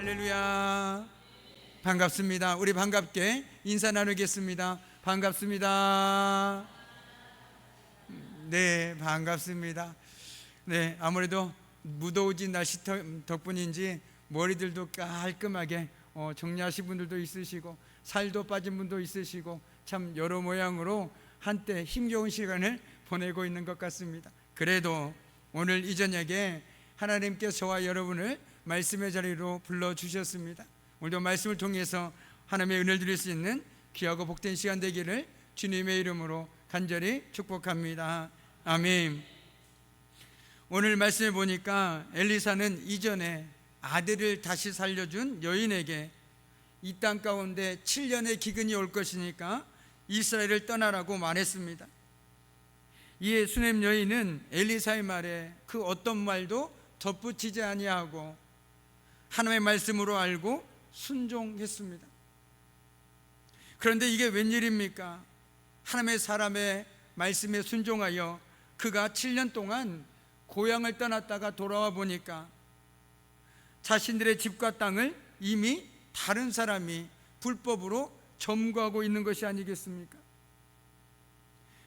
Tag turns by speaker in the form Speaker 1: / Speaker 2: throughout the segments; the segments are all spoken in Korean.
Speaker 1: 할렐루야. 반갑습니다. 우리 반갑게 인사 나누겠습니다. 반갑습니다. 네, 반갑습니다. 네, 아무래도 무더워진 날씨 덕분인지 머리들도 깔끔하게 정리하신 분들도 있으시고 살도 빠진 분도 있으시고 참 여러 모양으로 한때 힘겨운 시간을 보내고 있는 것 같습니다. 그래도 오늘 이 저녁에 하나님께서 저와 여러분을 말씀의 자리로 불러주셨습니다. 오늘도 말씀을 통해서 하나님의 은혜를 드릴 수 있는 귀하고 복된 시간 되기를 주님의 이름으로 간절히 축복합니다. 아멘. 오늘 말씀에 보니까 엘리사는 이전에 아들을 다시 살려준 여인에게 이 땅 가운데 7년의 기근이 올 것이니까 이스라엘을 떠나라고 말했습니다. 이에 수넴 여인은 엘리사의 말에 그 어떤 말도 덧붙이지 아니하고 하나님의 말씀으로 알고 순종했습니다. 그런데 이게 웬일입니까? 하나님의 사람의 말씀에 순종하여 그가 7년 동안 고향을 떠났다가 돌아와 보니까 자신들의 집과 땅을 이미 다른 사람이 불법으로 점거하고 있는 것이 아니겠습니까?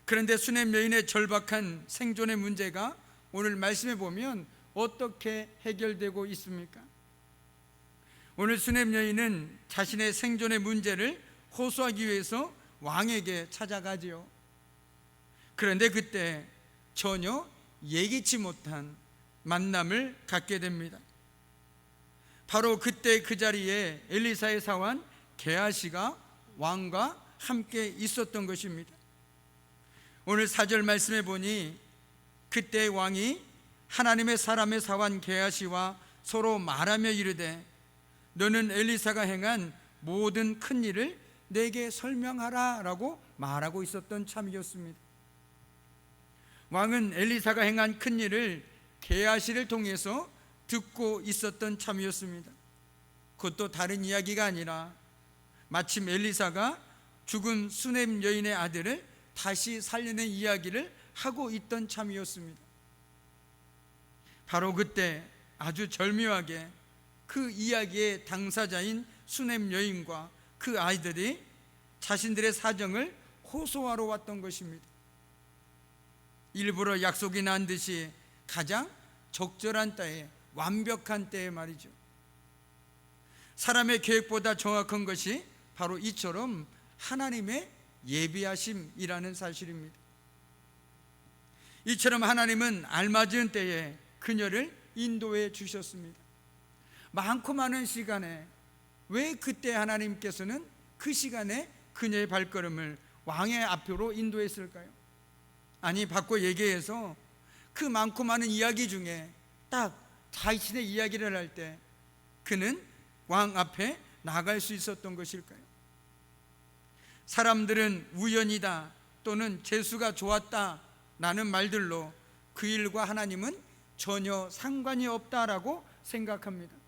Speaker 1: 그런데 수넴 여인의 절박한 생존의 문제가 오늘 말씀에 보면 어떻게 해결되고 있습니까? 오늘 수넴 여인은 자신의 생존의 문제를 호소하기 위해서 왕에게 찾아가지요. 그런데 그때 전혀 예기치 못한 만남을 갖게 됩니다. 바로 그때 그 자리에 엘리사의 사환 게하시가 왕과 함께 있었던 것입니다. 오늘 4절 말씀에 보니 그때 왕이 하나님의 사람의 사환 게하시와 서로 말하며 이르되 너는 엘리사가 행한 모든 큰 일을 내게 설명하라 라고 말하고 있었던 참이었습니다. 왕은 엘리사가 행한 큰 일을 게하시를 통해서 듣고 있었던 참이었습니다. 그것도 다른 이야기가 아니라 마침 엘리사가 죽은 수넴 여인의 아들을 다시 살리는 이야기를 하고 있던 참이었습니다. 바로 그때 아주 절묘하게 그 이야기의 당사자인 수넴 여인과 그 아이들이 자신들의 사정을 호소하러 왔던 것입니다. 일부러 약속이 난 듯이 가장 적절한 때에, 완벽한 때에 말이죠. 사람의 계획보다 정확한 것이 바로 이처럼 하나님의 예비하심이라는 사실입니다. 이처럼 하나님은 알맞은 때에 그녀를 인도해 주셨습니다. 많고 많은 시간에 왜 그때 하나님께서는 그 시간에 그녀의 발걸음을 왕의 앞으로 인도했을까요? 아니, 바꿔 얘기해서 그 많고 많은 이야기 중에 딱 자신의 이야기를 할 때 그는 왕 앞에 나갈 수 있었던 것일까요? 사람들은 우연이다 또는 재수가 좋았다 라는 말들로 그 일과 하나님은 전혀 상관이 없다라고 생각합니다.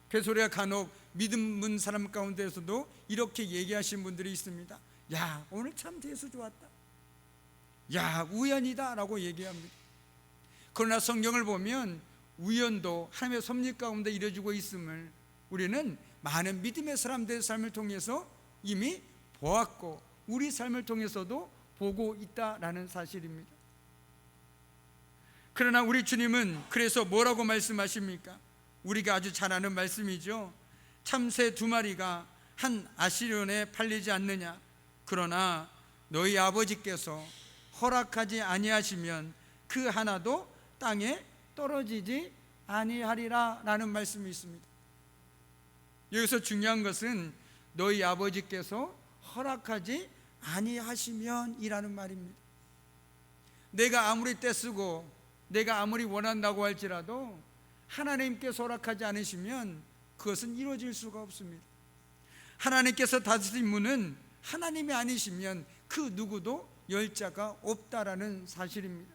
Speaker 1: 그래서 우리가 간혹 믿는 사람 가운데서도 이렇게 얘기하신 분들이 있습니다. 야, 오늘 참 재수 좋았다. 야, 우연이다 라고 얘기합니다. 그러나 성경을 보면 우연도 하나님의 섭리 가운데 이루어지고 있음을 우리는 많은 믿음의 사람들의 삶을 통해서 이미 보았고 우리 삶을 통해서도 보고 있다라는 사실입니다. 그러나 우리 주님은 그래서 뭐라고 말씀하십니까? 우리가 아주 잘 아는 말씀이죠. 참새 2마리가 한 아시리온에 팔리지 않느냐? 그러나 너희 아버지께서 허락하지 아니하시면 그 하나도 땅에 떨어지지 아니하리라 라는 말씀이 있습니다. 여기서 중요한 것은 너희 아버지께서 허락하지 아니하시면 이라는 말입니다. 내가 아무리 떼쓰고 내가 아무리 원한다고 할지라도 하나님께서 허락하지 않으시면 그것은 이루어질 수가 없습니다. 하나님께서 닫으신 문은 하나님이 아니시면 그 누구도 열 자가 없다라는 사실입니다.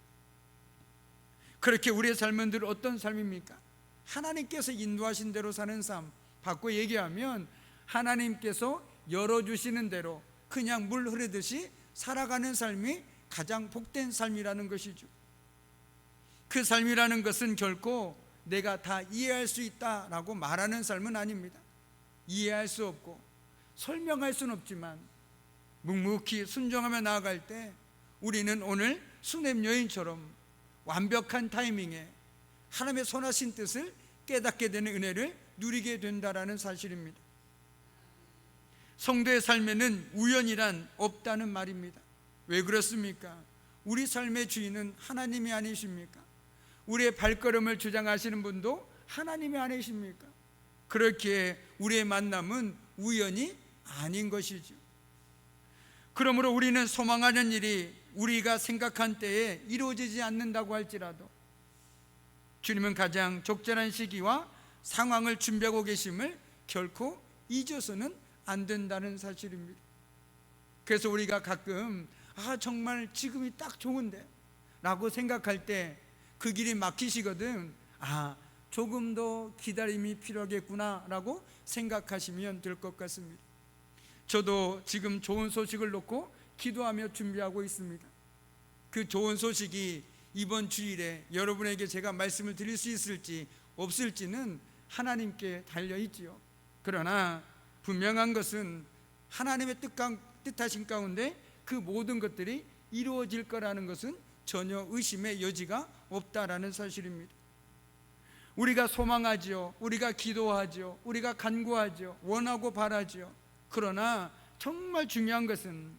Speaker 1: 그렇게 우리의 삶은 늘 어떤 삶입니까? 하나님께서 인도하신 대로 사는 삶, 바꿔 얘기하면 하나님께서 열어주시는 대로 그냥 물 흐르듯이 살아가는 삶이 가장 복된 삶이라는 것이죠. 그 삶이라는 것은 결코 내가 다 이해할 수 있다라고 말하는 삶은 아닙니다. 이해할 수 없고 설명할 수는 없지만 묵묵히 순종하며 나아갈 때 우리는 오늘 수냄 여인처럼 완벽한 타이밍에 하나님의 선하신 뜻을 깨닫게 되는 은혜를 누리게 된다라는 사실입니다. 성도의 삶에는 우연이란 없다는 말입니다. 왜 그렇습니까? 우리 삶의 주인은 하나님이 아니십니까? 우리의 발걸음을 주장하시는 분도 하나님이 아니십니까? 그렇기에 우리의 만남은 우연이 아닌 것이죠. 그러므로 우리는 소망하는 일이 우리가 생각한 때에 이루어지지 않는다고 할지라도 주님은 가장 적절한 시기와 상황을 준비하고 계심을 결코 잊어서는 안 된다는 사실입니다. 그래서 우리가 가끔 정말 지금이 딱 좋은데 라고 생각할 때 그 길이 막히시거든 조금 더 기다림이 필요하겠구나 라고 생각하시면 될 것 같습니다. 저도 지금 좋은 소식을 놓고 기도하며 준비하고 있습니다. 그 좋은 소식이 이번 주일에 여러분에게 제가 말씀을 드릴 수 있을지 없을지는 하나님께 달려있지요. 그러나 분명한 것은 하나님의 뜻하신 가운데 그 모든 것들이 이루어질 거라는 것은 전혀 의심의 여지가 없다라는 사실입니다. 우리가 소망하죠, 우리가 기도하죠, 우리가 간구하죠, 원하고 바라죠. 그러나 정말 중요한 것은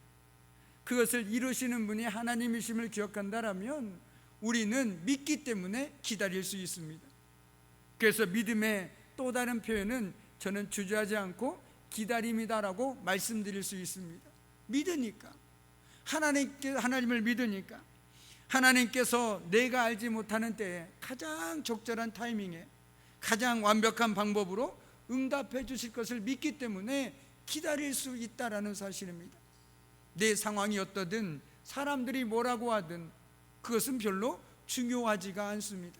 Speaker 1: 그것을 이루시는 분이 하나님이심을 기억한다라면 우리는 믿기 때문에 기다릴 수 있습니다. 그래서 믿음의 또 다른 표현은 저는 주저하지 않고 기다림이다라고 말씀드릴 수 있습니다. 믿으니까, 하나님을 믿으니까 하나님께서 내가 알지 못하는 때에 가장 적절한 타이밍에 가장 완벽한 방법으로 응답해 주실 것을 믿기 때문에 기다릴 수 있다라는 사실입니다. 내 상황이 어떠든 사람들이 뭐라고 하든 그것은 별로 중요하지가 않습니다.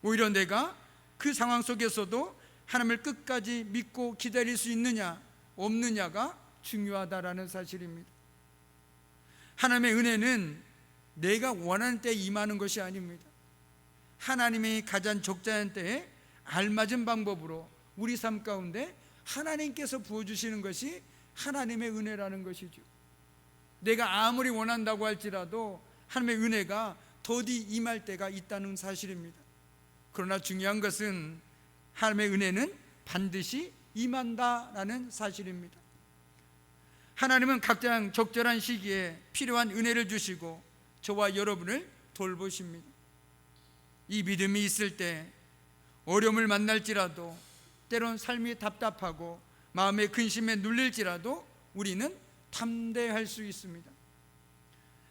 Speaker 1: 오히려 내가 그 상황 속에서도 하나님을 끝까지 믿고 기다릴 수 있느냐 없느냐가 중요하다라는 사실입니다. 하나님의 은혜는 내가 원하는 때에 임하는 것이 아닙니다. 하나님이 가장 적절한 때에 알맞은 방법으로 우리 삶 가운데 하나님께서 부어주시는 것이 하나님의 은혜라는 것이죠. 내가 아무리 원한다고 할지라도 하나님의 은혜가 더디 임할 때가 있다는 사실입니다. 그러나 중요한 것은 하나님의 은혜는 반드시 임한다라는 사실입니다. 하나님은 각자 적절한 시기에 필요한 은혜를 주시고 저와 여러분을 돌보십니다. 이 믿음이 있을 때 어려움을 만날지라도 때론 삶이 답답하고 마음의 근심에 눌릴지라도 우리는 담대할 수 있습니다.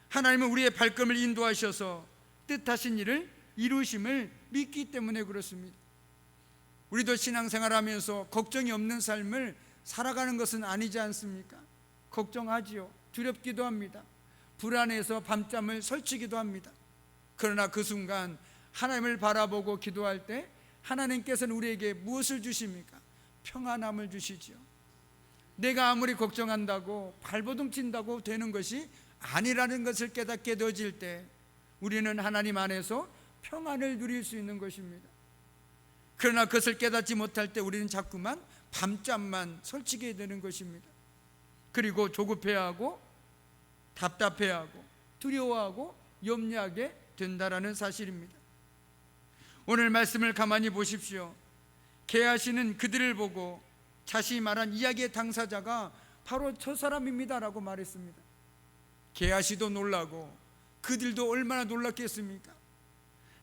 Speaker 1: 하나님은 우리의 발걸음을 인도하셔서 뜻하신 일을 이루심을 믿기 때문에 그렇습니다. 우리도 신앙생활하면서 걱정이 없는 삶을 살아가는 것은 아니지 않습니까? 걱정하지요. 두렵기도 합니다. 불안해서 밤잠을 설치기도 합니다. 그러나 그 순간 하나님을 바라보고 기도할 때 하나님께서는 우리에게 무엇을 주십니까? 평안함을 주시지요. 내가 아무리 걱정한다고 발버둥 친다고 되는 것이 아니라는 것을 깨닫게 되어질 때 우리는 하나님 안에서 평안을 누릴 수 있는 것입니다. 그러나 그것을 깨닫지 못할 때 우리는 자꾸만 밤잠만 설치게 되는 것입니다. 그리고 조급해하고 답답해하고 두려워하고 염려하게 된다라는 사실입니다. 오늘 말씀을 가만히 보십시오. 계하시는 그들을 보고 자신이 말한 이야기의 당사자가 바로 저 사람입니다라고 말했습니다. 계하시도 놀라고 그들도 얼마나 놀랐겠습니까?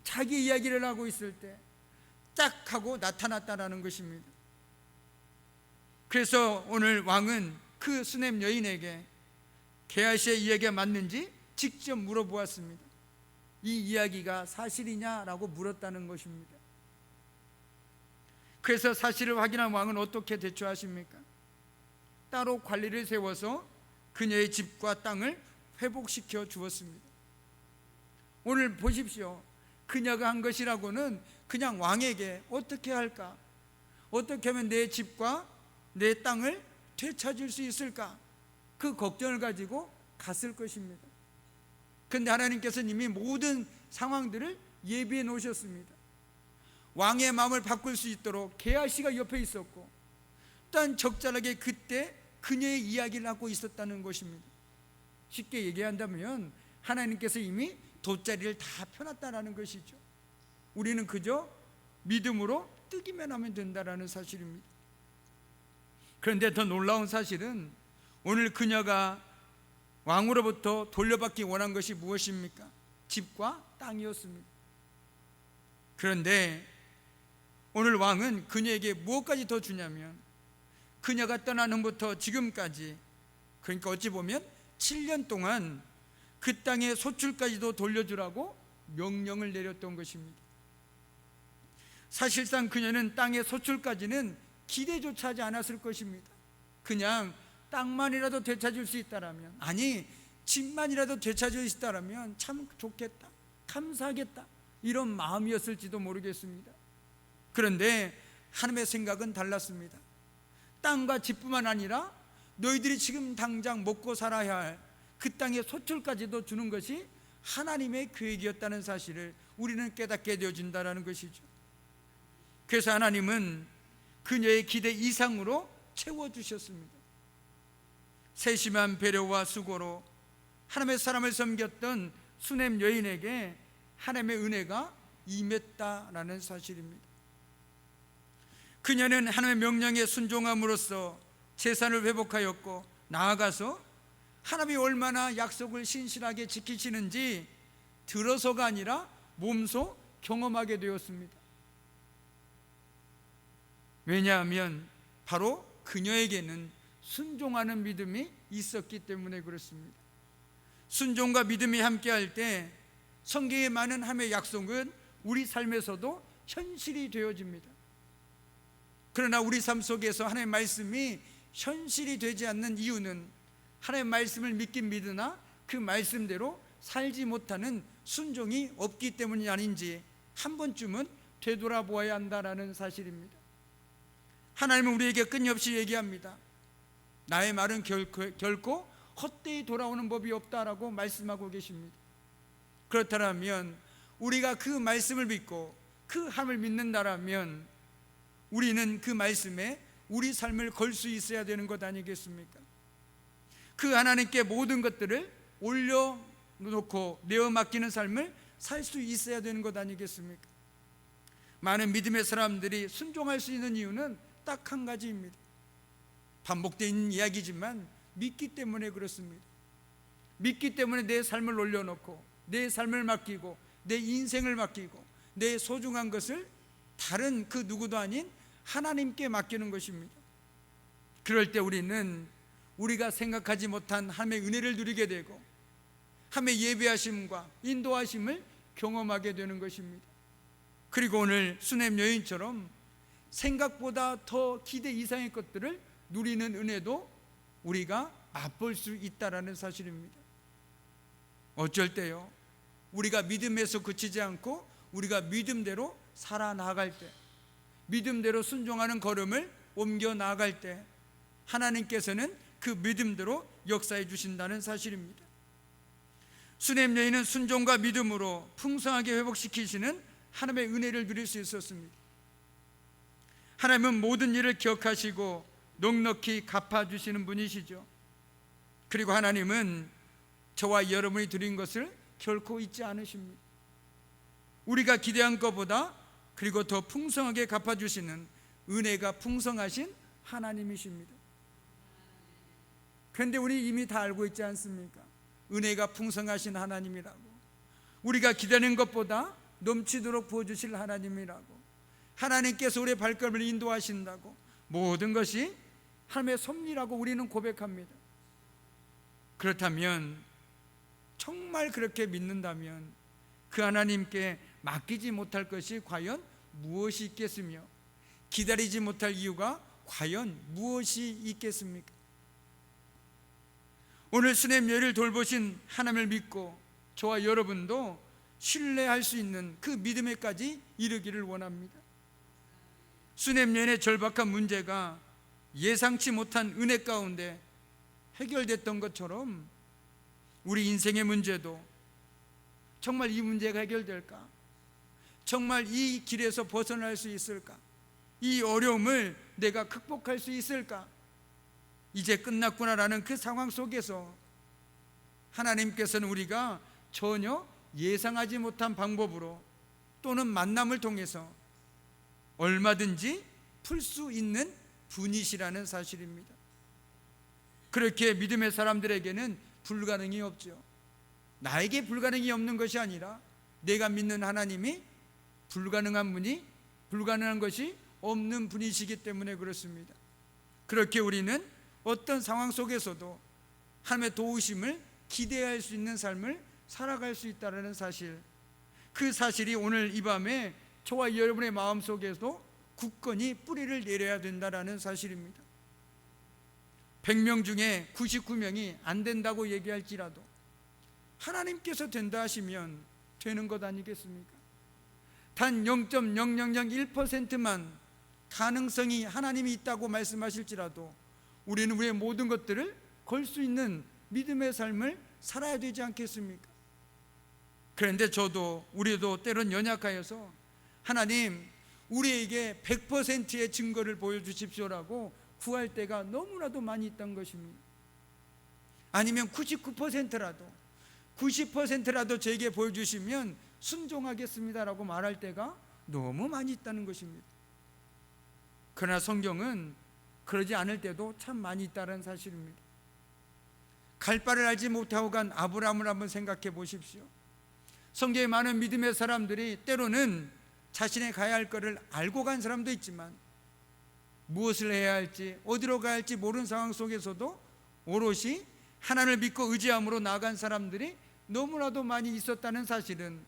Speaker 1: 자기 이야기를 하고 있을 때 딱 하고 나타났다라는 것입니다. 그래서 오늘 왕은 그 수냄 여인에게 게하시의 이야기가 맞는지 직접 물어보았습니다. 이 이야기가 사실이냐라고 물었다는 것입니다. 그래서 사실을 확인한 왕은 어떻게 대처하십니까? 따로 관리를 세워서 그녀의 집과 땅을 회복시켜 주었습니다. 오늘 보십시오. 그녀가 한 것이라고는 그냥 왕에게 어떻게 할까? 어떻게 하면 내 집과 내 땅을 되찾을 수 있을까? 그 걱정을 가지고 갔을 것입니다. 그런데 하나님께서는 이미 모든 상황들을 예비해 놓으셨습니다. 왕의 마음을 바꿀 수 있도록 게하시가 옆에 있었고, 또한 적절하게 그때 그녀의 이야기를 하고 있었다는 것입니다. 쉽게 얘기한다면 하나님께서 이미 돗자리를 다 펴놨다는 것이죠. 우리는 그저 믿음으로 뜨기만 하면 된다는 사실입니다. 그런데 더 놀라운 사실은 오늘 그녀가 왕으로부터 돌려받기 원한 것이 무엇입니까? 집과 땅이었습니다. 그런데 오늘 왕은 그녀에게 무엇까지 더 주냐면, 그녀가 떠난 후부터 지금까지, 그러니까 어찌 보면 7년 동안 그 땅의 소출까지도 돌려주라고 명령을 내렸던 것입니다. 사실상 그녀는 땅의 소출까지는 기대조차 하지 않았을 것입니다. 그냥 땅만이라도 되찾을 수 있다라면, 아니 집만이라도 되찾을 수 있다라면 참 좋겠다, 감사하겠다, 이런 마음이었을지도 모르겠습니다. 그런데 하나님의 생각은 달랐습니다. 땅과 집뿐만 아니라 너희들이 지금 당장 먹고 살아야 할 그 땅의 소출까지도 주는 것이 하나님의 계획이었다는 사실을 우리는 깨닫게 되어진다는 것이죠. 그래서 하나님은 그녀의 기대 이상으로 채워주셨습니다. 세심한 배려와 수고로 하나님의 사람을 섬겼던 수넴 여인에게 하나님의 은혜가 임했다라는 사실입니다. 그녀는 하나님의 명령에 순종함으로써 재산을 회복하였고, 나아가서 하나님이 얼마나 약속을 신실하게 지키시는지 들어서가 아니라 몸소 경험하게 되었습니다. 왜냐하면 바로 그녀에게는 순종하는 믿음이 있었기 때문에 그렇습니다. 순종과 믿음이 함께할 때 성경에 많은 하나님의 약속은 우리 삶에서도 현실이 되어집니다. 그러나 우리 삶 속에서 하나님의 말씀이 현실이 되지 않는 이유는 하나님의 말씀을 믿긴 믿으나 그 말씀대로 살지 못하는 순종이 없기 때문이 아닌지 한 번쯤은 되돌아보아야 한다는 사실입니다. 하나님은 우리에게 끊임없이 얘기합니다. 나의 말은 결코 헛되이 돌아오는 법이 없다라고 말씀하고 계십니다. 그렇다면 우리가 그 말씀을 믿고 그 하나님을 믿는다라면 우리는 그 말씀에 우리 삶을 걸 수 있어야 되는 것 아니겠습니까? 그 하나님께 모든 것들을 올려놓고 내어 맡기는 삶을 살 수 있어야 되는 것 아니겠습니까? 많은 믿음의 사람들이 순종할 수 있는 이유는 딱 한 가지입니다. 반복되는 이야기지만 믿기 때문에 그렇습니다. 믿기 때문에 내 삶을 올려놓고 내 삶을 맡기고 내 인생을 맡기고 내 소중한 것을 다른 그 누구도 아닌 하나님께 맡기는 것입니다. 그럴 때 우리는 우리가 생각하지 못한 하나님의 은혜를 누리게 되고 하나님의 예배하심과 인도하심을 경험하게 되는 것입니다. 그리고 오늘 수넴 여인처럼 생각보다 더 기대 이상의 것들을 누리는 은혜도 우리가 맛볼 수 있다는 사실입니다. 어쩔 때요, 우리가 믿음에서 그치지 않고 우리가 믿음대로 살아나갈 때, 믿음대로 순종하는 걸음을 옮겨 나아갈 때 하나님께서는 그 믿음대로 역사해 주신다는 사실입니다. 수넴 여인은 순종과 믿음으로 풍성하게 회복시키시는 하나님의 은혜를 누릴 수 있었습니다. 하나님은 모든 일을 기억하시고 넉넉히 갚아주시는 분이시죠. 그리고 하나님은 저와 여러분이 드린 것을 결코 잊지 않으십니다. 우리가 기대한 것보다 그리고 더 풍성하게 갚아주시는 은혜가 풍성하신 하나님이십니다. 그런데 우리 이미 다 알고 있지 않습니까? 은혜가 풍성하신 하나님이라고, 우리가 기다리는 것보다 넘치도록 부어주실 하나님이라고, 하나님께서 우리의 발걸음을 인도하신다고, 모든 것이 하나님의 섭리라고 우리는 고백합니다. 그렇다면 정말 그렇게 믿는다면 그 하나님께 맡기지 못할 것이 과연 무엇이 있겠으며 기다리지 못할 이유가 과연 무엇이 있겠습니까? 오늘 수넴 여인을 돌보신 하나님을 믿고 저와 여러분도 신뢰할 수 있는 그 믿음에까지 이르기를 원합니다. 수넴 여인의 절박한 문제가 예상치 못한 은혜 가운데 해결됐던 것처럼 우리 인생의 문제도 정말 이 문제가 해결될까? 정말 이 길에서 벗어날 수 있을까? 이 어려움을 내가 극복할 수 있을까? 이제 끝났구나라는 그 상황 속에서 하나님께서는 우리가 전혀 예상하지 못한 방법으로 또는 만남을 통해서 얼마든지 풀 수 있는 분이시라는 사실입니다. 그렇게 믿음의 사람들에게는 불가능이 없죠. 나에게 불가능이 없는 것이 아니라 내가 믿는 하나님이 불가능한 것이 없는 분이시기 때문에 그렇습니다. 그렇게 우리는 어떤 상황 속에서도 하나님의 도우심을 기대할 수 있는 삶을 살아갈 수 있다는 사실, 그 사실이 오늘 이 밤에 저와 여러분의 마음속에도 굳건히 뿌리를 내려야 된다는 사실입니다. 100명 중에 99명이 안 된다고 얘기할지라도 하나님께서 된다 하시면 되는 것 아니겠습니까? 단 0.0001%만 가능성이 하나님이 있다고 말씀하실지라도 우리는 우리의 모든 것들을 걸 수 있는 믿음의 삶을 살아야 되지 않겠습니까? 그런데 우리도 때론 연약하여서 하나님, 우리에게 100%의 증거를 보여주십시오라고 구할 때가 너무나도 많이 있던 것입니다. 아니면 90%라도 저에게 보여주시면 순종하겠습니다라고 말할 때가 너무 많이 있다는 것입니다. 그러나 성경은 그러지 않을 때도 참 많이 있다는 사실입니다. 갈 바를 알지 못하고 간 아브라함을 한번 생각해 보십시오. 성경에 많은 믿음의 사람들이 때로는 자신의 가야 할 것을 알고 간 사람도 있지만 무엇을 해야 할지 어디로 가야 할지 모르는 상황 속에서도 오롯이 하나님을 믿고 의지함으로 나아간 사람들이 너무나도 많이 있었다는 사실은,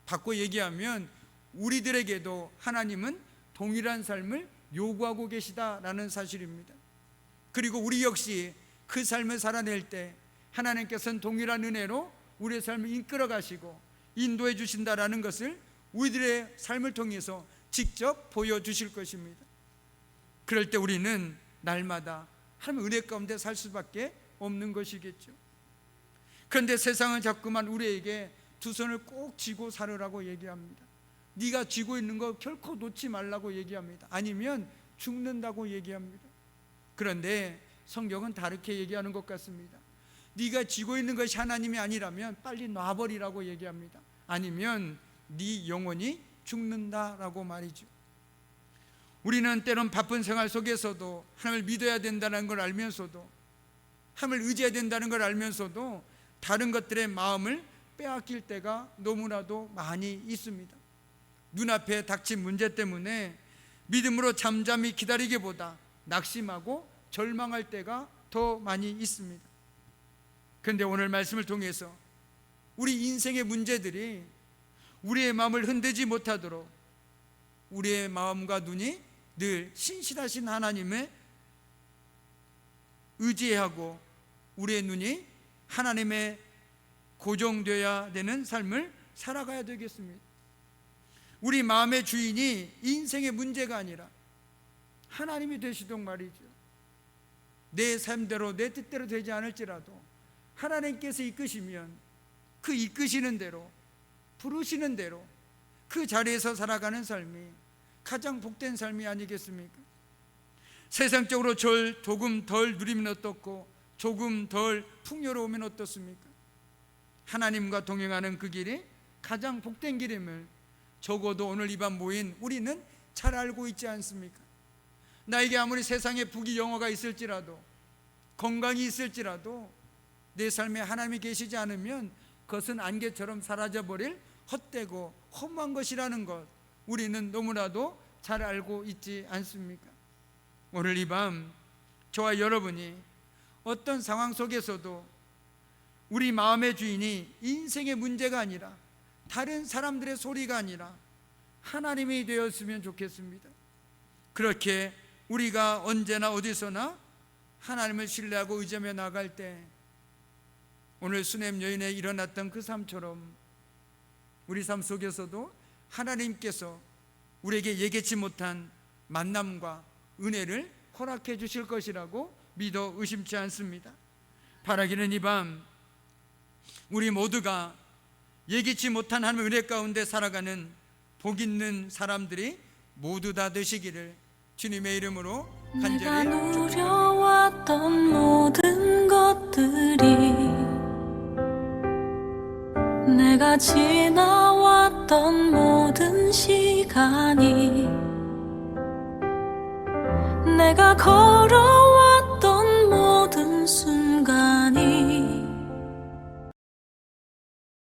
Speaker 1: 바꿔 얘기하면 우리들에게도 하나님은 동일한 삶을 요구하고 계시다라는 사실입니다. 그리고 우리 역시 그 삶을 살아낼 때 하나님께서는 동일한 은혜로 우리의 삶을 이끌어 가시고 인도해 주신다라는 것을 우리들의 삶을 통해서 직접 보여주실 것입니다. 그럴 때 우리는 날마다 하나님의 은혜 가운데 살 수밖에 없는 것이겠죠. 그런데 세상은 자꾸만 우리에게 두 손을 꼭 쥐고 살으라고 얘기합니다. 네가 쥐고 있는 거 결코 놓지 말라고 얘기합니다. 아니면 죽는다고 얘기합니다. 그런데 성경은 다르게 얘기하는 것 같습니다. 네가 쥐고 있는 것이 하나님이 아니라면 빨리 놔버리라고 얘기합니다. 아니면 네 영혼이 죽는다라고 말이죠. 우리는 때론 바쁜 생활 속에서도 하나님을 믿어야 된다는 걸 알면서도, 하나님을 의지해야 된다는 걸 알면서도 다른 것들의 마음을 빼앗길 때가 너무나도 많이 있습니다. 눈앞에 닥친 문제 때문에 믿음으로 잠잠히 기다리기보다 낙심하고 절망할 때가 더 많이 있습니다. 그런데 오늘 말씀을 통해서 우리 인생의 문제들이 우리의 마음을 흔들지 못하도록 우리의 마음과 눈이 늘 신실하신 하나님의 의지하고 우리의 눈이 하나님의 고정되어야 되는 삶을 살아가야 되겠습니다. 우리 마음의 주인이 인생의 문제가 아니라 하나님이 되시도록 말이죠. 내 삶대로 내 뜻대로 되지 않을지라도 하나님께서 이끄시면 그 이끄시는 대로, 부르시는 대로 그 자리에서 살아가는 삶이 가장 복된 삶이 아니겠습니까? 세상적으로 조금 덜 누리면 어떻고 조금 덜 풍요로우면 어떻습니까? 하나님과 동행하는 그 길이 가장 복된 길임을 적어도 오늘 이 밤 모인 우리는 잘 알고 있지 않습니까? 나에게 아무리 세상에 부귀 영화가 있을지라도, 건강이 있을지라도 내 삶에 하나님이 계시지 않으면 그것은 안개처럼 사라져버릴 헛되고 허무한 것이라는 것, 우리는 너무나도 잘 알고 있지 않습니까? 오늘 이 밤 저와 여러분이 어떤 상황 속에서도 우리 마음의 주인이 인생의 문제가 아니라 다른 사람들의 소리가 아니라 하나님이 되었으면 좋겠습니다. 그렇게 우리가 언제나 어디서나 하나님을 신뢰하고 의지하며 나갈 때 오늘 수넴 여인에 일어났던 그 삶처럼 우리 삶 속에서도 하나님께서 우리에게 예기치 못한 만남과 은혜를 허락해 주실 것이라고 믿어 의심치 않습니다. 바라기는 이 밤 우리 모두가 예기치 못한 하나님의 은혜 가운데 살아가는 복 있는 사람들이 모두 다 되시기를 주님의 이름으로
Speaker 2: 내가
Speaker 1: 간절히 축복합니다.
Speaker 2: 누려왔던 모든 것들이, 내가 지나왔던 모든 시간이, 내가 걸어